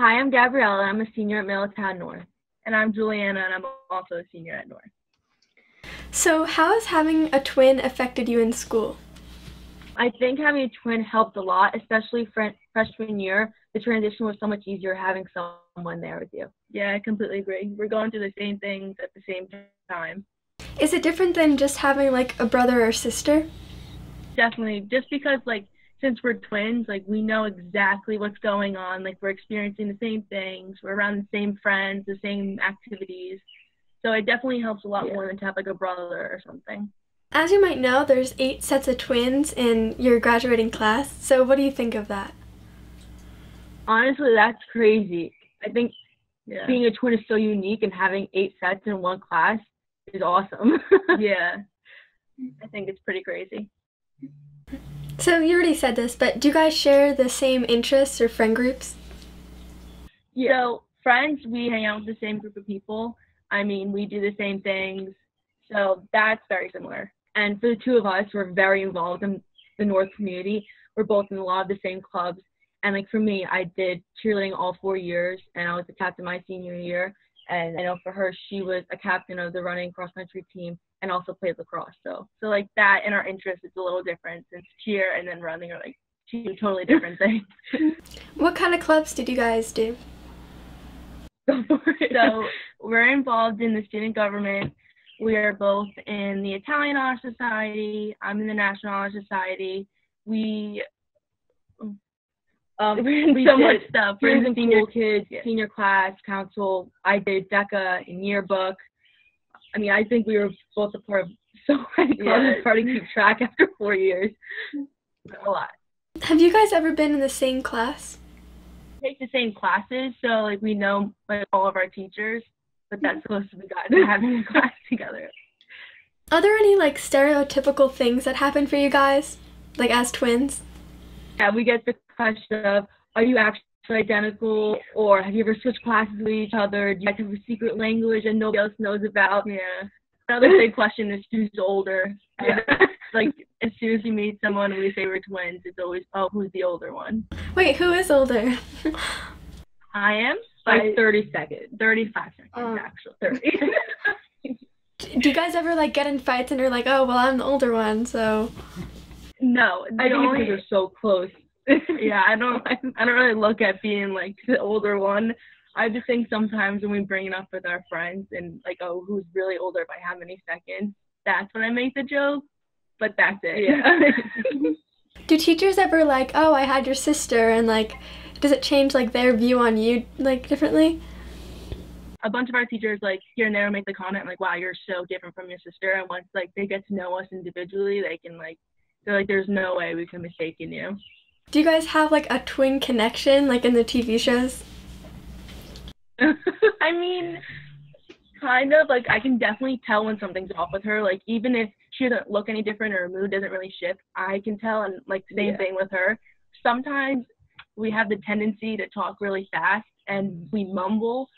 Hi, I'm Gabriella. I'm a senior at Middletown North. And I'm Juliana, and I'm also a senior at North. So how has having a twin affected you in school? I think having a twin helped a lot, especially freshman year. The transition was so much easier having someone there with you. Yeah, I completely agree. We're going through the same things at the same time. Is it different than just having like a brother or sister? Definitely, just because since we're twins, we know exactly what's going on. We're experiencing the same things. We're around the same friends, the same activities. So it definitely helps a lot more than to have a brother or something. As you might know, there's 8 sets of twins in your graduating class. So what do you think of that? Honestly, that's crazy. I think being a twin is so unique, and having 8 sets in one class is awesome. Yeah, I think it's pretty crazy. So you already said this, but do you guys share the same interests or friend groups? Yeah. So friends, we hang out with the same group of people. I mean, we do the same things. So that's very similar. And for the two of us, we're very involved in the North community. We're both in a lot of the same clubs. And for me, I did cheerleading all 4 years, and I was the captain my senior year. And I know for her, she was a captain of the running cross-country team and also played lacrosse. So that and our interests is a little different, since cheer and then running are two totally different things. What kind of clubs did you guys do? So we're involved in the student government. We are both in the Italian Honor Society. I'm in the National Honor Society. We're in so much stuff. We're in the senior kids, senior class council. I did DECA and yearbook. I mean, I think we were both a part of so many clubs. It's hard to keep track after 4 years. A lot. Have you guys ever been in the same class? We take the same classes, so we know all of our teachers. But that's supposed to be gotten having a class together. Are there any stereotypical things that happen for you guys, as twins? Yeah, we get the question of, are you actually identical, or have you ever switched classes with each other? Do you guys have a secret language that nobody else knows about? Yeah. Another big question is who's older. Yeah. As soon as you meet someone and we say we're twins, it's always, oh, who's the older one? Wait, who is older? I am. 30 seconds. 35 seconds, actually. 30. Do you guys ever get in fights and you're like, oh, well, I'm the older one, so? No, I think because we're so close. Yeah, I don't really look at being the older one. I just think sometimes when we bring it up with our friends and oh, who's really older by how many seconds, that's when I make the joke. But that's it. Yeah. Do teachers ever oh, I had your sister, and does it change their view on you differently? A bunch of our teachers here and there make the comment wow, you're so different from your sister, and once they get to know us individually, they can they're there's no way we can mistaken you. Do you guys have a twin connection in the TV shows? I mean, kind of. I can definitely tell when something's off with her. Even if she doesn't look any different or her mood doesn't really shift, I can tell. And same thing with her. Sometimes we have the tendency to talk really fast and we mumble.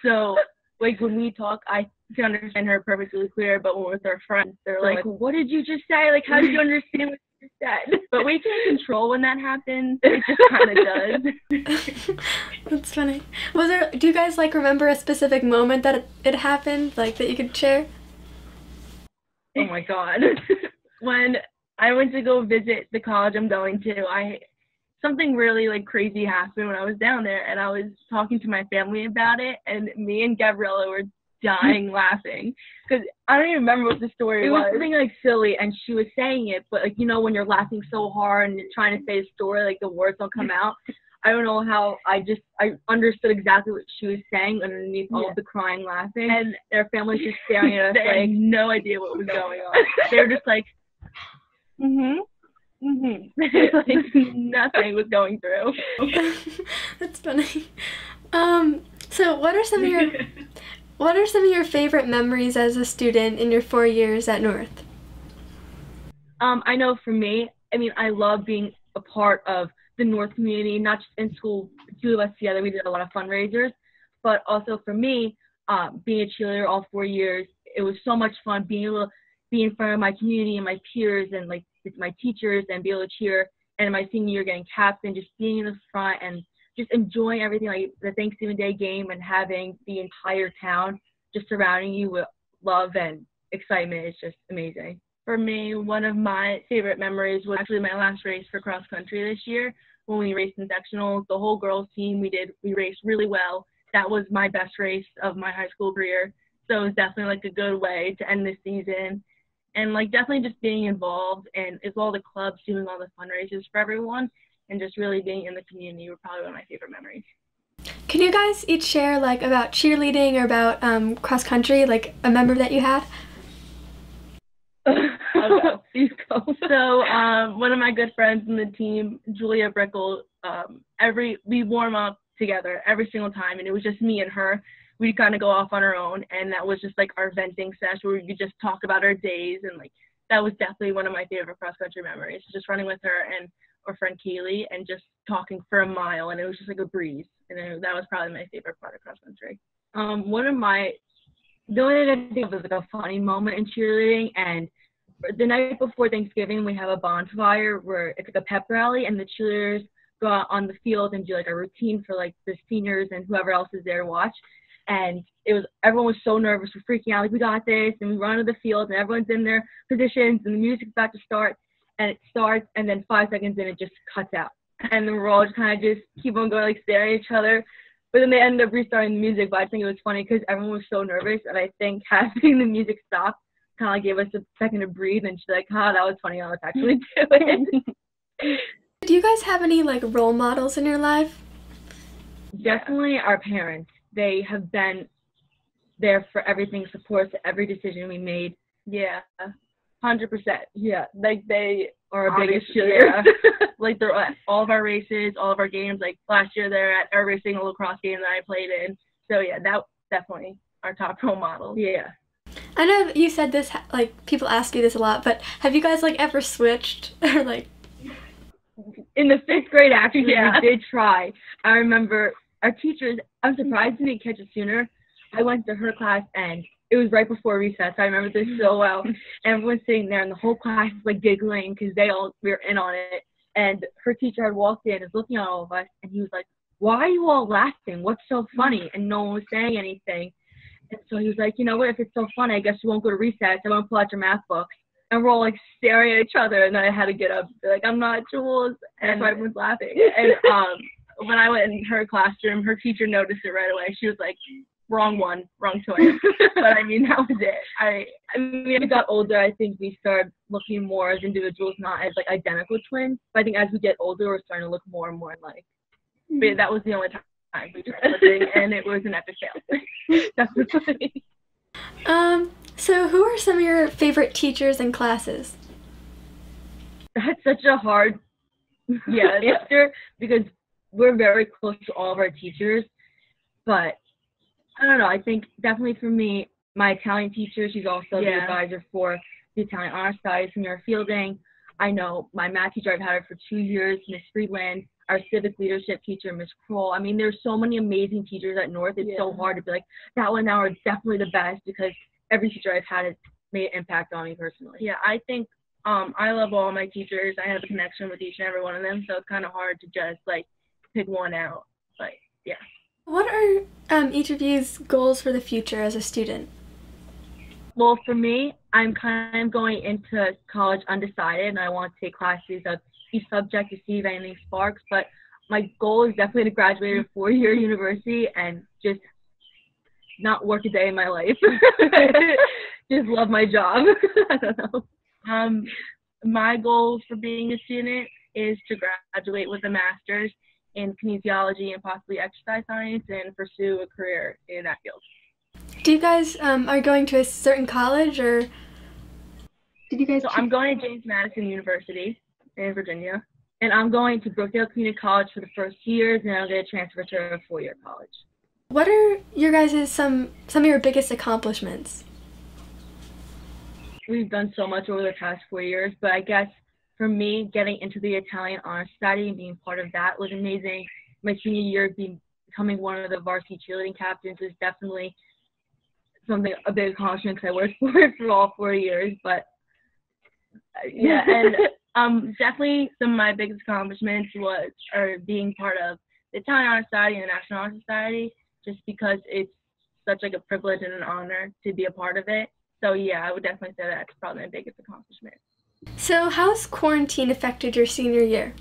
So when we talk, I can understand her perfectly clear, but when we're with our friends, they're what did you just say? How did you understand what you said? But we can't control when that happens. It just kind of does. That's funny. Do you guys remember a specific moment that it happened, that you could share? Oh my God. When I went to go visit the college I'm going to, something really crazy happened when I was down there, and I was talking to my family about it, and me and Gabriella were dying laughing because I don't even remember what the story was. It was something silly, and she was saying it, but when you're laughing so hard and you're trying to say a story, the words don't come out. I don't know how. I understood exactly what she was saying underneath all of the crying, laughing, and their family's just staring at us they had no idea what was going on. They were just nothing was going through. That's funny. So what are some of your favorite memories as a student in your 4 years at North? I know for me, I love being a part of the North community, not just in school. The two of us together, we did a lot of fundraisers, but also for me, being a cheerleader all 4 years, it was so much fun being able to be in front of my community and my peers and my teachers and be able to cheer. And in my senior year, getting captain, just being in the front and just enjoying everything, like the Thanksgiving Day game and having the entire town just surrounding you with love and excitement is just amazing. For me, one of my favorite memories was actually my last race for cross country this year when we raced in sectionals. The whole girls team, we raced really well. That was my best race of my high school career. So it was definitely like a good way to end the season. And like definitely just being involved and as well the clubs doing all the fundraisers for everyone and just really being in the community were probably one of my favorite memories. Can you guys each share like about cheerleading or about cross country, like a memory that you had? I'll go. Please go. So one of my good friends in the team, Julia Brickle, we warm up together every single time, and it was just me and her. We'd kind of go off on our own, and that was just like our venting session where we could just talk about our days, and like that was definitely one of my favorite cross country memories. Just running with her and our friend Kaylee and just talking for a mile, and it was just like a breeze, and that was probably my favorite part of cross country. The only thing I think of is like a funny moment in cheerleading, and the night before Thanksgiving, we have a bonfire where it's like a pep rally, and the cheerleaders go out on the field and do like a routine for like the seniors and whoever else is there to watch. And everyone was so nervous, we're freaking out, like we got this, and we run to the field, and everyone's in their positions, and the music's about to start, and it starts, and then 5 seconds in, it just cuts out, and then we're all just kind of just keep on going, like staring at each other. But then they ended up restarting the music, but I think it was funny because everyone was so nervous, and I think having the music stop kind of like gave us a second to breathe, and she's like, that was funny, I was actually doing it. Do you guys have any like role models in your life? Definitely our parents. They have been there for everything, support to every decision we made. Yeah, 100%. Yeah, like they are our biggest cheerleaders. Yeah. Like they're at all of our races, all of our games. Like last year, they're at every single lacrosse game that I played in. So yeah, that definitely our top role models. Yeah. I know you said this, like people ask you this a lot, but have you guys like ever switched or like? In the 5th grade, actually, we did try. I remember our teachers, I'm surprised they didn't catch it sooner. I went to her class, and it was right before recess. I remember this so well. And everyone's sitting there, and the whole class was, like, giggling because we were in on it. And her teacher had walked in, was looking at all of us, and he was like, why are you all laughing? What's so funny? And no one was saying anything. And so he was like, you know what, if it's so funny, I guess you won't go to recess. I won't pull out your math books. And we're all, like, staring at each other, and then I had to get up and be like, I'm not Jules. And so everyone's laughing. And when I went in her classroom, her teacher noticed it right away. She was like, wrong one, wrong choice. But, I mean, that was it. I mean, as we got older, I think we started looking more as individuals, not as, like, identical twins. But I think as we get older, we're starting to look more and more alike. But that was the only time we tried looking, and it was an epic fail. Definitely. So who are some of your favorite teachers and classes? That's such a hard answer because we're very close to all of our teachers. But I don't know. I think definitely for me, my Italian teacher, she's also the advisor for the Italian Honor Society, Senior Fielding. I know my math teacher, I've had her for 2 years, Miss Friedland. Our civic leadership teacher, Miss Kroll. I mean, there's so many amazing teachers at North. It's so hard to be like, that one now is definitely the best because every teacher I've had has made an impact on me personally. Yeah, I think I love all my teachers. I have a connection with each and every one of them, so it's kind of hard to just, like, pick one out. But, yeah. What are each of you's goals for the future as a student? Well, for me, I'm kind of going into college undecided, and I want to take classes of each subject to see if anything sparks. But my goal is definitely to graduate a 4-year university and just not work a day in my life. Just love my job. I don't know. My goal for being a student is to graduate with a master's in kinesiology and possibly exercise science and pursue a career in that field. Do you guys are going to a certain college, or did you guys? So I'm going to James Madison University in Virginia. And I'm going to Brookdale Community College for the first years, and I'm going to transfer to a 4-year college. What are your guys' some of your biggest accomplishments? We've done so much over the past 4 years, but I guess for me, getting into the Italian Honor Society and being part of that was amazing. My senior year, becoming one of the varsity cheerleading captains was definitely a big accomplishment because I worked for it for all 4 years. But yeah, and definitely some of my biggest accomplishments are being part of the Italian Honor Society and the National Honor Society, just because it's such like a privilege and an honor to be a part of it. So yeah, I would definitely say that's probably my biggest accomplishment. So how's quarantine affected your senior year?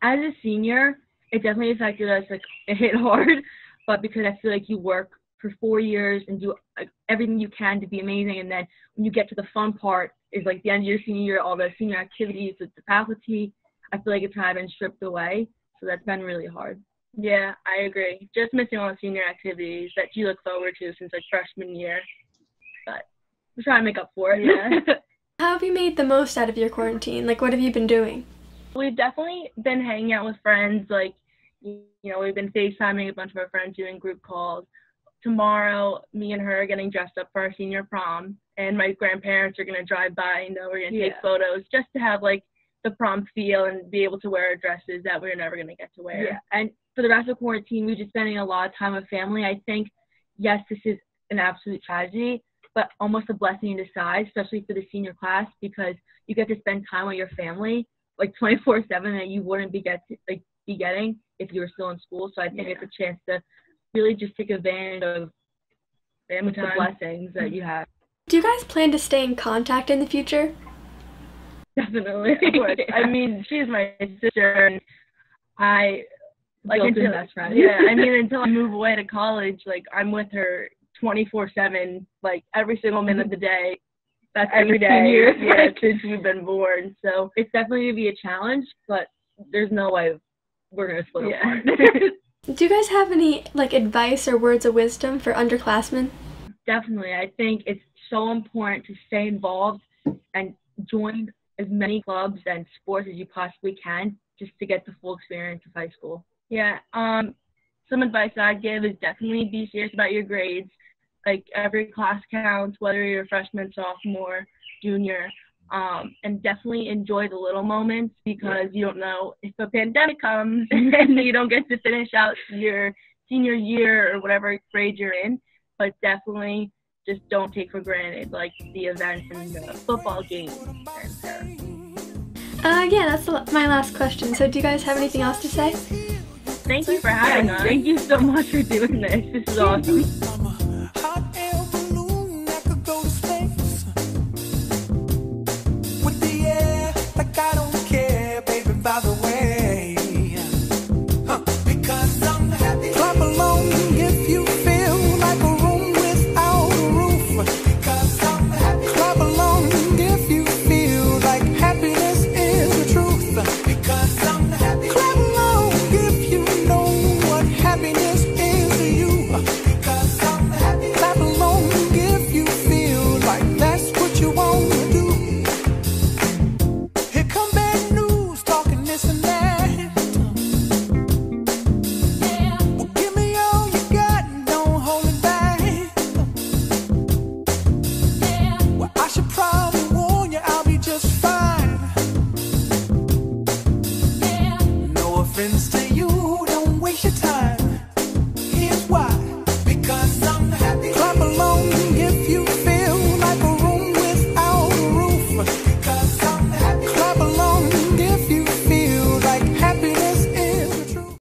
As a senior, it definitely affected us. Like, it hit hard, but because I feel like you work for 4 years and do like everything you can to be amazing, and then when you get to the fun part is like the end of your senior year, all the senior activities with the faculty, I feel like it's kind of been stripped away. So that's been really hard. Yeah, I agree. Just missing all the senior activities that you look forward to since like freshman year, but we're trying to make up for it. Yeah. How have you made the most out of your quarantine? Like, what have you been doing? We've definitely been hanging out with friends. Like, you know, we've been FaceTiming a bunch of our friends, doing group calls. Tomorrow, me and her are getting dressed up for our senior prom, and my grandparents are going to drive by, and we're going to take photos just to have, like, the prom feel and be able to wear dresses that we're never going to get to wear. Yeah, and for the rest of quarantine, we're just spending a lot of time with family. I think, yes, this is an absolute tragedy, but almost a blessing in disguise, especially for the senior class, because you get to spend time with your family, like 24/7, that you wouldn't be getting if you were still in school. So I think it's a chance to really just take advantage of the blessings that you have. Do you guys plan to stay in contact in the future? Definitely. Of course. I mean, she's my sister, and I like until best friend. Yeah, I mean, until I move away to college, like, I'm with her 24/7, like every single minute of the day. That's every day. Yeah, since we've been born. So it's definitely gonna be a challenge, but there's no way we're gonna split apart. Do you guys have any like advice or words of wisdom for underclassmen? Definitely. I think it's so important to stay involved and join as many clubs and sports as you possibly can, just to get the full experience of high school. Yeah. Some advice I'd give is definitely be serious about your grades. Like, every class counts, whether you're a freshman, sophomore, junior, and definitely enjoy the little moments, because you don't know if a pandemic comes and you don't get to finish out your senior year or whatever grade you're in. But definitely just don't take for granted, like, the events and the football games. Yeah, that's my last question. So do you guys have anything else to say? Thank you for having us. Thank you so much for doing this. This is awesome. To you, don't waste your time.